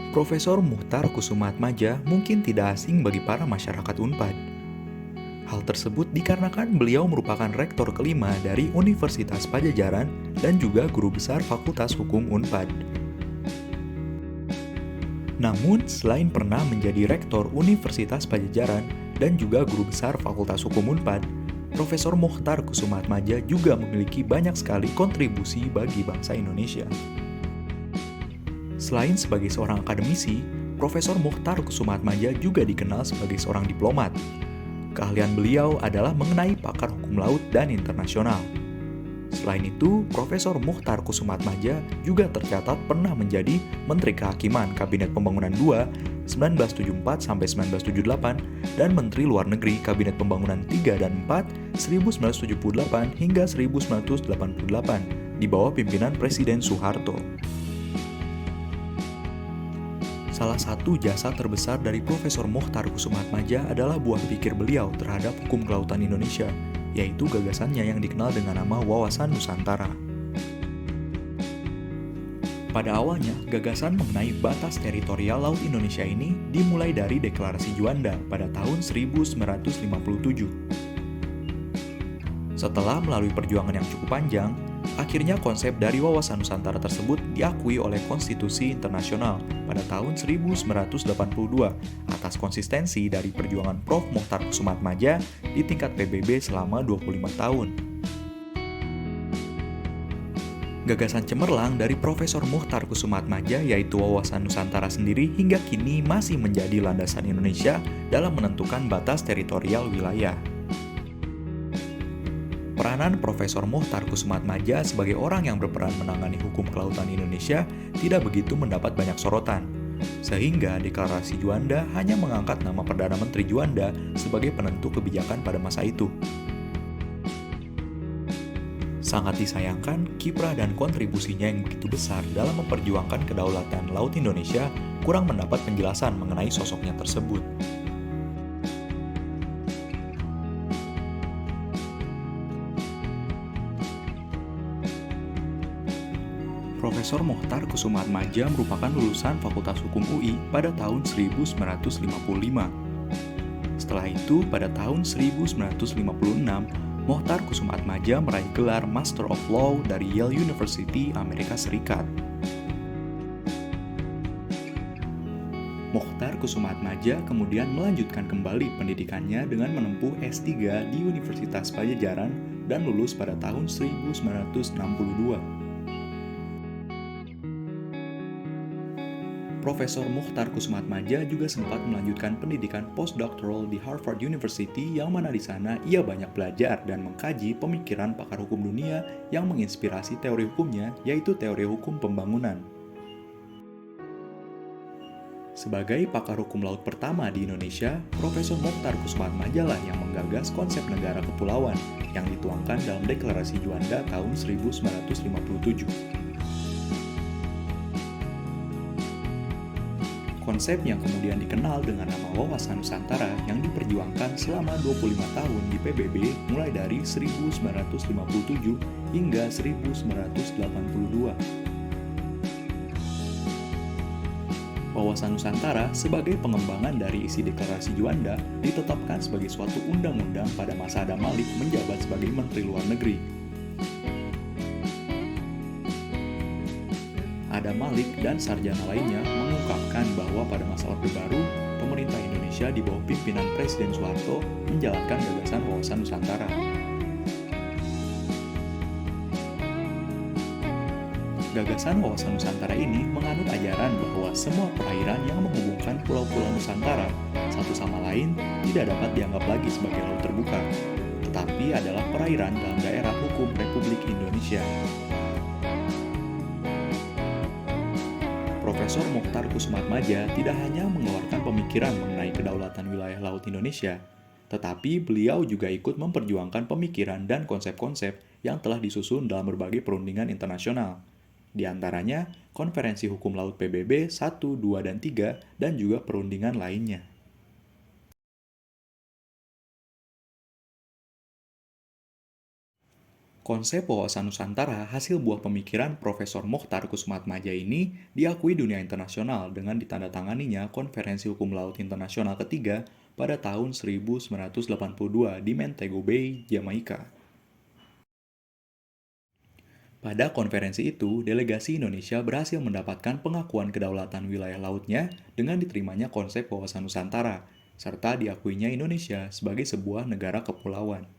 Profesor Muchtar Kusumaatmadja mungkin tidak asing bagi para masyarakat Unpad. Hal tersebut dikarenakan beliau merupakan rektor kelima dari Universitas Padjadjaran dan juga guru besar Fakultas Hukum Unpad. Namun, selain pernah menjadi rektor Universitas Padjadjaran dan juga guru besar Fakultas Hukum Unpad, Profesor Muchtar Kusumaatmadja juga memiliki banyak sekali kontribusi bagi bangsa Indonesia. Selain sebagai seorang akademisi, Profesor Muchtar Kusumaatmadja juga dikenal sebagai seorang diplomat. Keahlian beliau adalah mengenai pakar hukum laut dan internasional. Selain itu, Profesor Muchtar Kusumaatmadja juga tercatat pernah menjadi Menteri Kehakiman Kabinet Pembangunan II 1974-1978 dan Menteri Luar Negeri Kabinet Pembangunan III dan IV 1978 hingga 1988 di bawah pimpinan Presiden Soeharto. Salah satu jasa terbesar dari Profesor Muchtar Kusumaatmadja adalah buah pikir beliau terhadap hukum kelautan Indonesia, yaitu gagasannya yang dikenal dengan nama Wawasan Nusantara. Pada awalnya, gagasan mengenai batas teritorial Laut Indonesia ini dimulai dari Deklarasi Juanda pada tahun 1957. Setelah melalui perjuangan yang cukup panjang, akhirnya konsep dari Wawasan Nusantara tersebut diakui oleh Konstitusi Internasional pada tahun 1982 atas konsistensi dari perjuangan Prof. Muchtar Kusumaatmadja di tingkat PBB selama 25 tahun. Gagasan cemerlang dari Profesor Muchtar Kusumaatmadja yaitu Wawasan Nusantara sendiri hingga kini masih menjadi landasan Indonesia dalam menentukan batas teritorial wilayah. Peranan Profesor Muchtar Kusumaatmadja sebagai orang yang berperan menangani hukum kelautan Indonesia tidak begitu mendapat banyak sorotan, sehingga Deklarasi Juanda hanya mengangkat nama Perdana Menteri Juanda sebagai penentu kebijakan pada masa itu. Sangat disayangkan, kiprah dan kontribusinya yang begitu besar dalam memperjuangkan kedaulatan Laut Indonesia kurang mendapat penjelasan mengenai sosoknya tersebut. Profesor Muchtar Kusumaatmadja merupakan lulusan Fakultas Hukum UI pada tahun 1955. Setelah itu, pada tahun 1956, Muchtar Kusumaatmadja meraih gelar Master of Law dari Yale University, Amerika Serikat. Muchtar Kusumaatmadja kemudian melanjutkan kembali pendidikannya dengan menempuh S3 di Universitas Padjadjaran dan lulus pada tahun 1962. Profesor Muchtar Kusumaatmadja juga sempat melanjutkan pendidikan postdoctoral di Harvard University yang mana di sana ia banyak belajar dan mengkaji pemikiran pakar hukum dunia yang menginspirasi teori hukumnya, yaitu teori hukum pembangunan. Sebagai pakar hukum laut pertama di Indonesia, Profesor Muchtar Kusumaatmadja lah yang menggagas konsep negara kepulauan yang dituangkan dalam Deklarasi Juanda tahun 1957. Konsep yang kemudian dikenal dengan nama Wawasan Nusantara yang diperjuangkan selama 25 tahun di PBB mulai dari 1957 hingga 1982. Wawasan Nusantara sebagai pengembangan dari isi Deklarasi Juanda ditetapkan sebagai suatu undang-undang pada masa Adam Malik menjabat sebagai Menteri Luar Negeri. Adam Malik dan sarjana lainnya mengungkapkan bahwa pada masa Orde Baru, pemerintah Indonesia di bawah pimpinan Presiden Soeharto menjalankan gagasan Wawasan Nusantara. Gagasan Wawasan Nusantara ini menganut ajaran bahwa semua perairan yang menghubungkan pulau-pulau Nusantara satu sama lain tidak dapat dianggap lagi sebagai laut terbuka, tetapi adalah perairan dalam daerah hukum Republik Indonesia. Profesor Muchtar Kusumaatmadja tidak hanya mengeluarkan pemikiran mengenai kedaulatan wilayah laut Indonesia, tetapi beliau juga ikut memperjuangkan pemikiran dan konsep-konsep yang telah disusun dalam berbagai perundingan internasional. Di antaranya, Konferensi Hukum Laut PBB 1, 2, dan 3, dan juga perundingan lainnya. Konsep wawasan Nusantara hasil buah pemikiran Profesor Mokhtar Kussumaatmadja ini diakui dunia internasional dengan ditandatanganinya Konferensi Hukum Laut Internasional ketiga pada tahun 1982 di Montego Bay, Jamaika. Pada konferensi itu, delegasi Indonesia berhasil mendapatkan pengakuan kedaulatan wilayah lautnya dengan diterimanya konsep wawasan Nusantara, serta diakuinya Indonesia sebagai sebuah negara kepulauan.